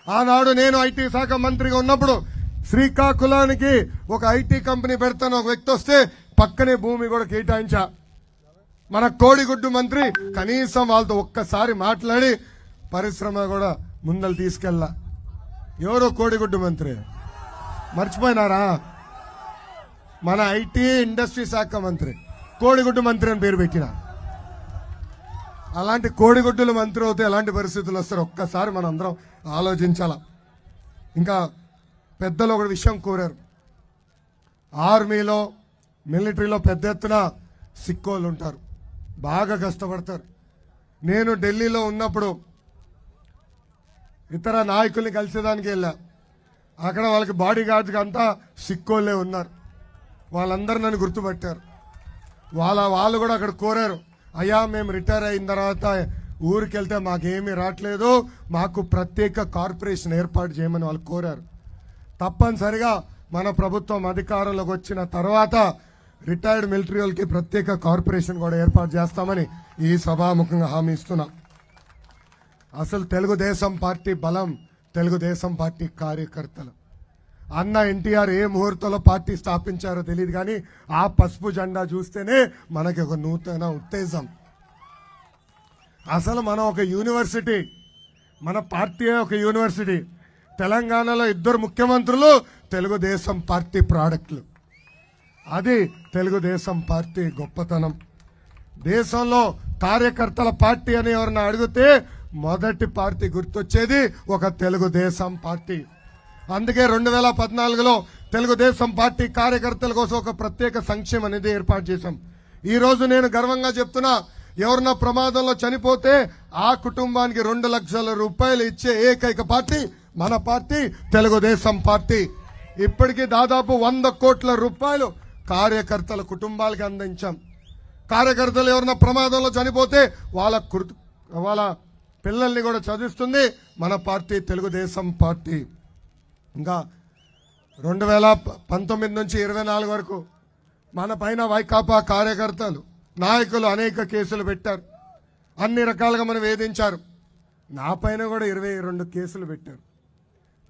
ఆనాడు నేను ఐటీ శాఖ మంత్రిగా ఉన్నప్పుడు శ్రీకాకుళానికి ఒక ఐటీ కంపెనీ పెడతాను ఒక వ్యక్తి వస్తే పక్కనే భూమి కూడా కేటాయించా. మన కోడిగుడ్డు మంత్రి కనీసం వాళ్ళతో ఒక్కసారి మాట్లాడి పరిశ్రమ కూడా ముందలు తీసుకెళ్ళా. ఎవరో కోడిగుడ్డు మంత్రి మర్చిపోయినారా? మన ఐటీ ఇండస్ట్రీ శాఖ మంత్రి కోడిగుడ్డు మంత్రి అని పేరు పెట్టిన. అలాంటి కోడిగుడ్డుల మంత్రి అవుతే ఎలాంటి పరిస్థితులు వస్తారో ఒక్కసారి మనం అందరం ఆలోచించాల. ఇంకా పెద్దలు ఒక విషయం కోరారు. ఆర్మీలో మిలిటరీలో పెద్ద ఎత్తున సిక్కోళ్ళు ఉంటారు, బాగా కష్టపడతారు. నేను ఢిల్లీలో ఉన్నప్పుడు ఇతర నాయకుల్ని కలిసేదానికి వెళ్ళా. అక్కడ వాళ్ళకి బాడీ గార్డ్స్ అంతా సిక్కోళ్ళే ఉన్నారు. వాళ్ళందరూ నన్ను గుర్తుపట్టారు. వాళ్ళు కూడా అక్కడ కోరారు, అయ్యా మేము రిటైర్ అయిన తర్వాత ఊరికి వెళ్తే మాకేమీ రావట్లేదు, మాకు ప్రత్యేక కార్పొరేషన్ ఏర్పాటు చేయమని వాళ్ళు కోరారు. తప్పనిసరిగా మన ప్రభుత్వం అధికారంలోకి వచ్చిన తర్వాత రిటైర్డ్ మిలిటరీ వాళ్ళకి ప్రత్యేక కార్పొరేషన్ కూడా ఏర్పాటు చేస్తామని ఈ సభాముఖంగా హామీ ఇస్తున్నాం. అసలు తెలుగుదేశం పార్టీ బలం తెలుగుదేశం పార్టీ కార్యకర్తలు. అన్న ఎన్టీఆర్ ఏ ముహూర్తంలో పార్టీ స్థాపించారో తెలియదు, కానీ ఆ పసుపు జెండా చూస్తేనే మనకి ఒక నూతన ఉత్తేజం. అసలు మనం ఒక యూనివర్సిటీ, మన పార్టీ ఒక యూనివర్సిటీ. తెలంగాణలో 2 ముఖ్యమంత్రులు తెలుగుదేశం పార్టీ ప్రాడక్టులు. అది తెలుగుదేశం పార్టీ గొప్పతనం. దేశంలో కార్యకర్తల పార్టీ అని ఎవరన్నా అడిగితే మొదటి పార్టీ గుర్తొచ్చేది ఒక తెలుగుదేశం పార్టీ. అందుకే 2014లో తెలుగుదేశం పార్టీ కార్యకర్తల కోసం ఒక ప్రత్యేక సంక్షేమ నిధి ఏర్పాటు చేశాం. ఈ రోజు నేను గర్వంగా చెప్తున్నా, ఎవరన్నా ప్రమాదంలో చనిపోతే ఆ కుటుంబానికి 2 లక్షల రూపాయలు ఇచ్చే ఏకైక పార్టీ మన పార్టీ తెలుగుదేశం పార్టీ. ఇప్పటికీ దాదాపు 100 కోట్ల రూపాయలు కార్యకర్తల కుటుంబాలకి అందించాం. కార్యకర్తలు ఎవరన్నా ప్రమాదంలో చనిపోతే వాళ్ళ పిల్లల్ని కూడా చదివిస్తుంది మన పార్టీ తెలుగుదేశం పార్టీ. ఇంకా 2019 నుంచి 24 వరకు మన పైన వైకాపా కార్యకర్తలు నాయకులు అనేక కేసులు పెట్టారు. అన్ని రకాలుగా మనం వేధించారు. నా పైన కూడా 22 కేసులు పెట్టారు.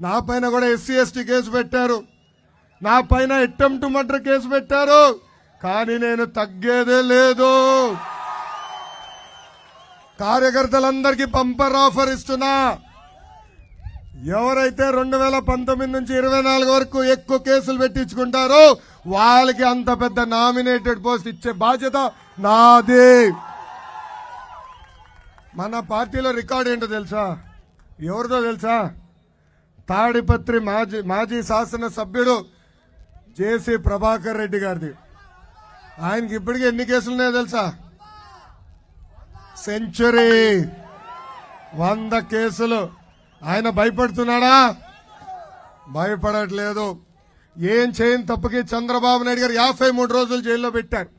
నా పైన కూడా SC ST కేసు పెట్టారు. నా పైన అటెంప్ట్ మర్డర్ కేసు పెట్టారు. కానీ నేను తగ్గేదే లేదు. కార్యకర్తలందరికీ బంపర్ ఆఫర్ ఇస్తున్నా. ఎవరైతే 2019 నుంచి 24 వరకు ఎక్కువ కేసులు పెట్టించుకుంటారో వాళ్ళకి అంత పెద్ద నామినేటెడ్ పోస్ట్ ఇచ్చే బాధ్యత నాది. మన పార్టీలో రికార్డు ఏంటో తెలుసా? ఎవరిదో తెలుసా? తాడిపత్రి మాజీ శాసన సభ్యుడు జేసీ ప్రభాకర్ రెడ్డి గారిది. ఆయనకి ఇప్పటికీ ఎన్ని కేసులు ఉన్నాయో తెలుసా? సెంచరీ, 100 కేసులు. ఆయన భయపడుతున్నాడా? భయపడట్లేదు. ఏం చేయని తప్పకి చంద్రబాబు నాయుడు గారు 53 రోజులు జైల్లో పెట్టారు.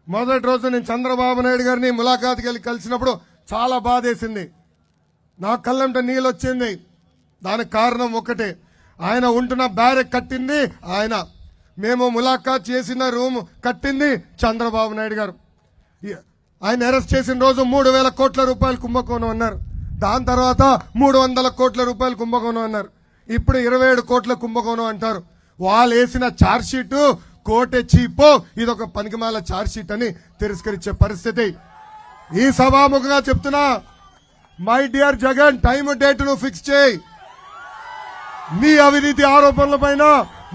మొదటి రోజు నేను చంద్రబాబు నాయుడు గారిని ములాఖాత్కి వెళ్ళి కలిసినప్పుడు చాలా బాధేసింది. నా కళ్ళంట నీళ్ళు వచ్చింది. దానికి కారణం ఒకటే, ఆయన ఉంటున్న బ్యారెక్ కట్టింది ఆయన. మేము ములాఖాత్ చేసిన రూమ్ కట్టింది చంద్రబాబు నాయుడు గారు. ఆయన అరెస్ట్ చేసిన రోజు 3,000 కోట్ల రూపాయలు కుంభకోణం అన్నారు. దాని తర్వాత 300 కోట్ల రూపాయలు కుంభకోణం అన్నారు. ఇప్పుడు 27 కోట్ల కుంభకోణం అంటారు. వాళ్ళు వేసిన ఛార్జ్ షీట్ కోటే చీపో, ఇదొక పనికిమాల ఛార్జ్ షీట్ అని తిరస్కరించే పరిస్థితి. ఈ సభాముఖంగా చెప్తున్నా, my dear Jagan, time date ను ఫిక్స్ చేయి. నీ అవినీతి ఆరోపణల పైన,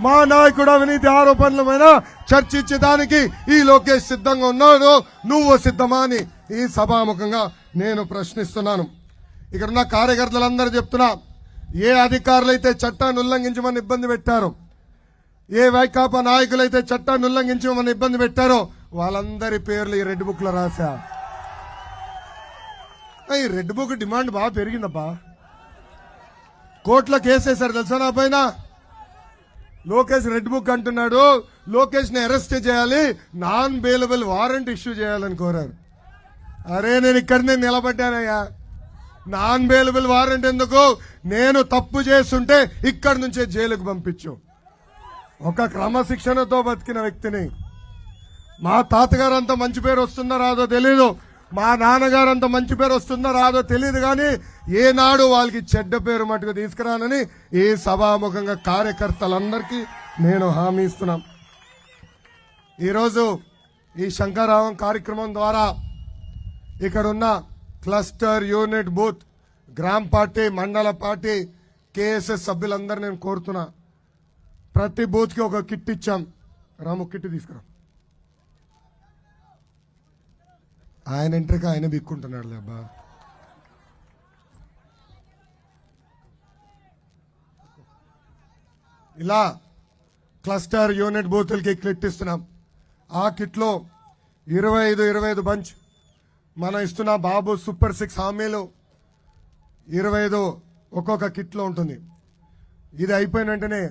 మా నాయకుడు అవినీతి ఆరోపణల పైన చర్చించడానికి ఈ లోకేష్ సిద్ధంగా ఉన్నాడు. నువ్వు సిద్ధమా అని ఈ సభాముఖంగా నేను ప్రశ్నిస్తున్నాను. ఇక్కడున్న కార్యకర్తలందరూ చెప్తున్నా, ఏ అధికారులైతే చట్టాన్ని ఉల్లంఘించమని ఇబ్బంది పెట్టారో, ఏ వైకాపా నాయకులైతే చట్టాన్ని ఉల్లంఘించమని ఇబ్బంది పెట్టారో వాళ్ళందరి పేర్లు ఈ రెడ్ బుక్ లో రాశా. ఈ రెడ్ బుక్ డిమాండ్ బాగా పెరిగిందబ్బా. కోర్టులో కేసేశారు తెలుసా నా పైన. లోకేష్ రెడ్ బుక్ అంటున్నాడు, లోకేష్ ని అరెస్ట్ చేయాలి, నాన్ బెయిలబుల్ వారెంట్ ఇష్యూ చేయాలని కోరారు. అరే నేను ఇక్కడనే నిలబడ్డానయ్యా. నాన్ బెయిలబుల్ వారెంట్ ఎందుకు? నేను తప్పు చేస్తుంటే ఇక్కడి నుంచే జైలుకు పంపించు. ఒక క్రమశిక్షణతో బతికిన వ్యక్తిని, మా తాతగారు అంత మంచి పేరు వస్తుందో రాదో తెలీదు, మా నాన్నగారు అంత మంచి పేరు వస్తుందో రాదో తెలియదు కానీ ఏనాడు వాళ్ళకి చెడ్డ పేరు మటుకు తీసుకురానని ఈ సభాముఖంగా కార్యకర్తలందరికీ నేను హామీ ఇస్తున్నాం. ఈరోజు ఈ శంకరావం కార్యక్రమం ద్వారా ఇక్కడున్న క్లస్టర్, యూనిట్, బూత్, గ్రామ పార్టీ, మండల పార్టీ, కేఎస్ఎస్ సభ్యులందరూ నేను కోరుతున్నా, ప్రతి బూత్కి ఒక కిట్ ఇచ్చాం. రాము కిట్ తీసుకురా. ఆయన ఎంట్రీకి ఆయన బిక్కుంటున్నాడు లేబ్బా. ఇలా క్లస్టర్, యూనిట్ బూతులకి కిట్ ఇస్తున్నాం. ఆ కిట్లో 25 బంచ్ మనం ఇస్తున్న బాబు సూపర్ 6 హామీలు 25 ఒక్కొక్క కిట్లో ఉంటుంది. ఇది అయిపోయిన వెంటనే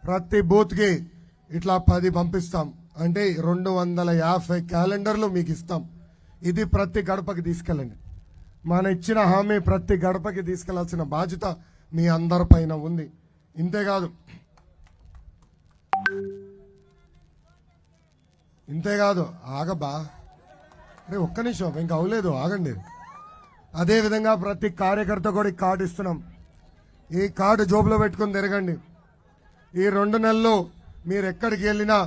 ప్రతి బూత్కి ఇట్లా 10 పంపిస్తాం. అంటే 250 క్యాలెండర్లు మీకు ఇస్తాం. ఇది ప్రతి గడపకి తీసుకెళ్ళండి. మన ఇచ్చిన హామీ ప్రతి గడపకి తీసుకెళ్లాల్సిన బాధ్యత మీ అందరిపైన ఉంది. ఇంతేకాదు ఆగబా, అరే ఒక్క నిమిషం ఇంకా అవలేదు, ఆగండి. అదేవిధంగా ప్రతి కార్యకర్త కూడా ఈ కార్డు ఇస్తున్నాం. ఈ కార్డు జోబులో పెట్టుకుని తిరగండి. ఈ 2 నెలలు మీరు ఎక్కడికి వెళ్ళినా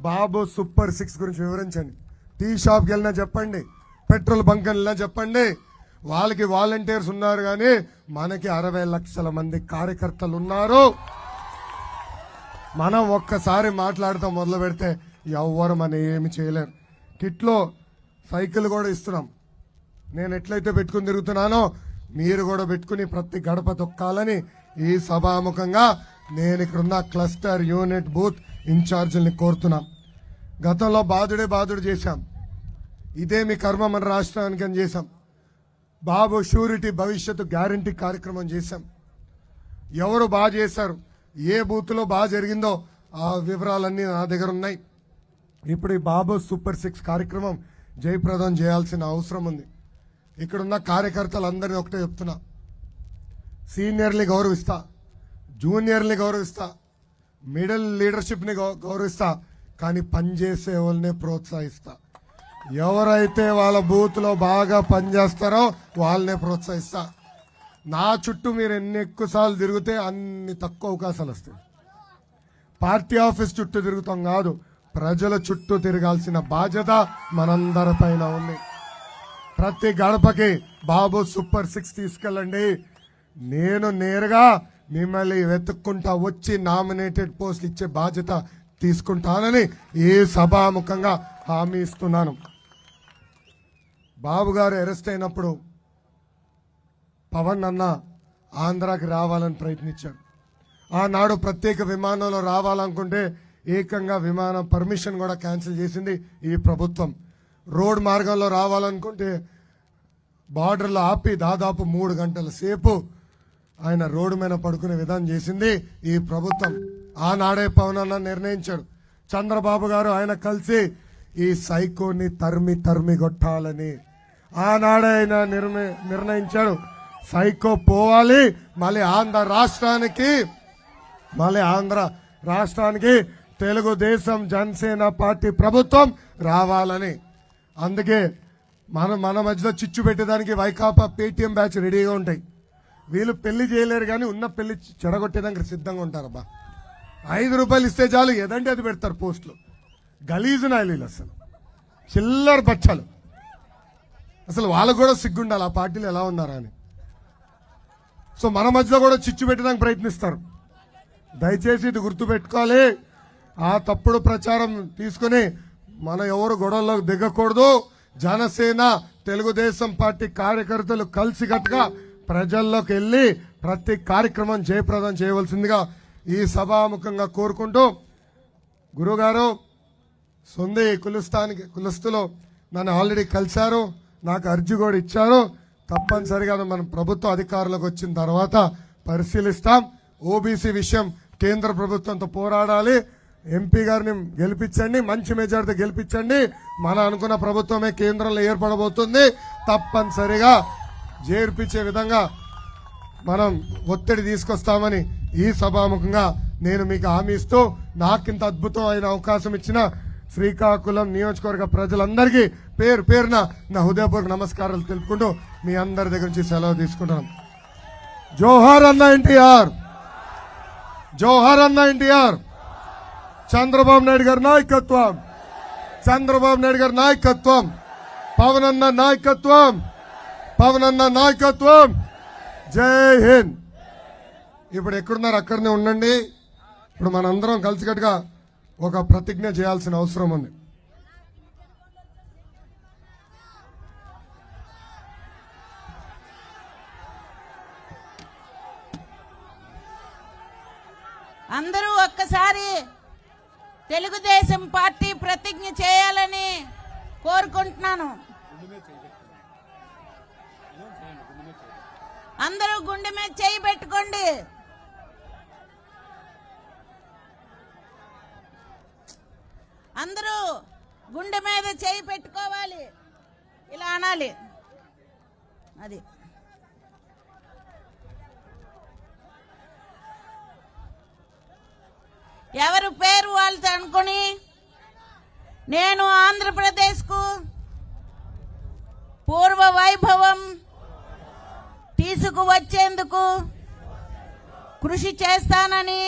బాబు సూపర్ 6 గురించి వివరించండి. టీ షాప్కి వెళ్ళినా చెప్పండి, పెట్రోల్ బంక్ వెళ్ళినా చెప్పండి. వాళ్ళకి వాలంటీర్స్ ఉన్నారు కానీ మనకి 60 లక్షల మంది కార్యకర్తలు ఉన్నారు. మనం ఒక్కసారి మాట్లాడుతూ మొదలు పెడితే ఎవ్వరు మనం ఏమి చేయలేరు. కిట్లో సైకిల్ కూడా ఇస్తున్నాం. నేను ఎట్లయితే పెట్టుకుని తిరుగుతున్నానో మీరు కూడా పెట్టుకుని ప్రతి గడప తొక్కాలని ఈ సభాముఖంగా నేను ఇక్కడున్న క్లస్టర్, యూనిట్, బూత్ ఇన్ఛార్జీల్ని కోరుతున్నాం. గతంలో బాధుడు చేశాం. ఇదే మీ కర్మ మన రాష్ట్రానికి అని చేశాం. బాబు షూరిటీ భవిష్యత్తు గ్యారంటీ కార్యక్రమం చేశాం. ఎవరు బాగా చేశారు, ఏ బూత్లో బాగా జరిగిందో ఆ వివరాలన్నీ నా దగ్గర ఉన్నాయి. ఇప్పుడు ఈ బాబు సూపర్ 6 కార్యక్రమం జయప్రదం చేయాల్సిన అవసరం ఉంది. ఇక్కడున్న కార్యకర్తలందరినీ ఒకటే చెప్తున్నా, సీనియర్ని గౌరవిస్తా, జూనియర్ని గౌరవిస్తా, మిడిల్ లీడర్షిప్ని గౌరవిస్తా, కానీ పనిచేసే వాళ్ళనే ప్రోత్సహిస్తా. ఎవరైతే వాళ్ళ బూత్లో బాగా పనిచేస్తారో వాళ్ళనే ప్రోత్సహిస్తా. నా చుట్టూ మీరు ఎన్ని ఎక్కువసార్లు తిరిగితే అన్ని తక్కువ అవకాశాలు వస్తాయి. పార్టీ ఆఫీస్ చుట్టూ తిరుగుతాం కాదు, ప్రజల చుట్టూ తిరగాల్సిన బాధ్యత మనందరిపైన ఉంది. ప్రతి గడపకి బాబు సూపర్ 6 తీసుకెళ్ళండి. నేను నేరుగా మిమ్మల్ని వెతుక్కుంటా వచ్చి నామినేటెడ్ పోస్ట్ ఇచ్చే బాధ్యత తీసుకుంటానని ఈ సభాముఖంగా హామీ ఇస్తున్నాను. బాబు గారు అరెస్ట్ అయినప్పుడు పవన్ అన్న ఆంధ్రాకి రావాలని ప్రయత్నించాడు. ఆనాడు ప్రత్యేక విమానంలో రావాలనుకుంటే ఏకంగా విమానం పర్మిషన్ కూడా క్యాన్సిల్ చేసింది ఈ ప్రభుత్వం. రోడ్ మార్గంలో రావాలనుకుంటే బార్డర్లో ఆపి దాదాపు 3 గంటల సేపు ఆయన రోడ్డు మీద పడుకునే విధానం చేసింది ఈ ప్రభుత్వం. ఆనాడే పవన్ అన్న నిర్ణయించాడు. చంద్రబాబు గారు ఆయన కలిసి ఈ సైకోని తరిమి కొట్టాలని ఆనాడే ఆయన నిర్ణయించాడు. సైకో పోవాలి, మళ్ళీ ఆంధ్ర రాష్ట్రానికి తెలుగుదేశం జనసేన పార్టీ ప్రభుత్వం రావాలని. అందుకే మన మధ్యలో చిచ్చు పెట్టేదానికి వైకాపా పేటీఎం బ్యాచ్ రెడీగా ఉంటాయి. వీళ్ళు పెళ్లి చేయలేరు కానీ ఉన్న పెళ్లి చెడగొట్టేదానికి సిద్ధంగా ఉంటారబ్బా. 5 రూపాయలు ఇస్తే చాలు ఏదంటే అది పెడతారు పోస్టులు. గలీజు నాయలు అసలు చిల్లర బచ్చాలు. అసలు వాళ్ళకు కూడా సిగ్గుండాలి ఆ పార్టీలు ఎలా ఉన్నారా అని. సో మన మధ్యలో కూడా చిచ్చు పెట్టడానికి ప్రయత్నిస్తారు. దయచేసి ఇది గుర్తుపెట్టుకోవాలి. ఆ తప్పుడు ప్రచారం తీసుకుని మన ఎవరు గొడవల్లోకి దిగకూడదు. జనసేన తెలుగుదేశం పార్టీ కార్యకర్తలు కలిసికట్టుగా ప్రజల్లోకి వెళ్లి ప్రతి కార్యక్రమం జయప్రదం చేయవలసిందిగా ఈ సభాముఖంగా కోరుకుంటూ, గురుగారు సొంది కులస్తులు నన్ను ఆల్రెడీ కలిశారు, నాకు అర్జీ కూడా ఇచ్చారు. తప్పనిసరిగా మనం ప్రభుత్వ అధికారులకు వచ్చిన తర్వాత పరిశీలిస్తాం. ఓబీసీ విషయం కేంద్ర ప్రభుత్వంతో పోరాడాలి. ఎంపీ గారిని గెలిపించండి, మంచి మెజార్టీ గెలిపించండి. మనం అనుకున్న ప్రభుత్వమే కేంద్రంలో ఏర్పడబోతుంది. తప్పనిసరిగా చేర్పించే విధంగా మనం ఒత్తిడి తీసుకొస్తామని ఈ సభాముఖంగా నేను మీకు హామీ ఇస్తూ, నాకింత అద్భుతమైన అవకాశం ఇచ్చిన శ్రీకాకుళం నియోజకవర్గ ప్రజలందరికీ పేరు పేరున నా హృదయపూర్వక నమస్కారాలు తెలుపుకుంటూ మీ అందరి దగ్గర నుంచి సెలవు తీసుకుంటాను. జోహార్ అన్న ఎన్టీఆర్, జోహార్ అన్న ఎన్టీఆర్. చంద్రబాబు నాయుడు గారి నాయకత్వం, చంద్రబాబు నాయుడు గారి నాయకత్వం, పవన్ అన్న నాయకత్వం, పవన్ అన్న నాయకత్వం. జై హింద్. ఇప్పుడు ఎక్కడున్నారు అక్కడనే ఉండండి. ఇప్పుడు మనందరం కలిసికట్టుగా ఒక ప్రతిజ్ఞ చేయాల్సిన అవసరం ఉంది. అందరూ ఒక్కసారి తెలుగుదేశం పార్టీ ప్రతిజ్ఞ చేయాలని కోరుకుంటున్నాను. అందరూ గుండె మీద చేయి పెట్టుకోండి. అందరూ గుండె మీద చేయి పెట్టుకోవాలి. ఇలా అనాలి. అది ఎవరి పేరు వాళ్ళతో అనుకుని నేను ఆంధ్రప్రదేశ్కు పూర్వ వైభవం తీసుకువచ్చేందుకు కృషి చేస్తానని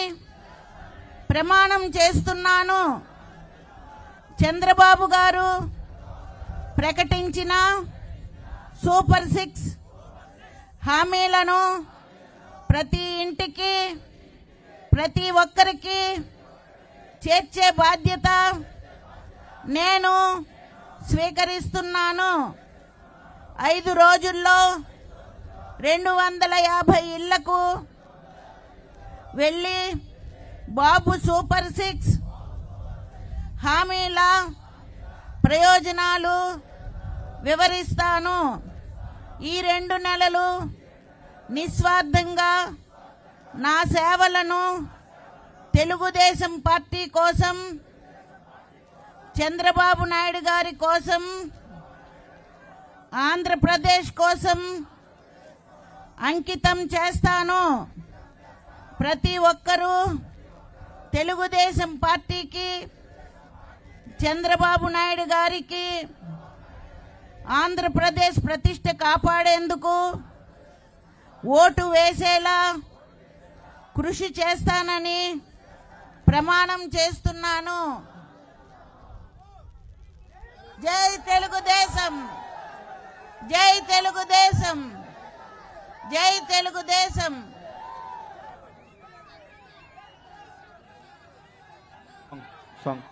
ప్రమాణం చేస్తున్నాను. చంద్రబాబు గారు ప్రకటించిన సూపర్ 6 హామీలను ప్రతి ఇంటికి, ప్రతి ఒక్కరికి చేర్చే బాధ్యత నేను స్వీకరిస్తున్నాను. 5 రోజుల్లో 250 ఇళ్లకు వెళ్ళి బాబు సూపర్ 6 హామీల ప్రయోజనాలు వివరిస్తాను. ఈ 2 నెలలు నిస్వార్థంగా నా సేవలను తెలుగుదేశం పార్టీ కోసం, చంద్రబాబు నాయుడు గారి కోసం, ఆంధ్రప్రదేశ్ కోసం అంకితం చేస్తాను. ప్రతి ఒక్కరూ తెలుగుదేశం పార్టీకి, చంద్రబాబు నాయుడు గారికి ఆంధ్రప్రదేశ్ ప్రతిష్ట కాపాడేందుకు ఓటు వేసేలా కృషి చేస్తానని ప్రమాణం చేస్తున్నాను. జై తెలుగుదేశం, జై తెలుగుదేశం, జై తెలుగుదేశం. సాంగ్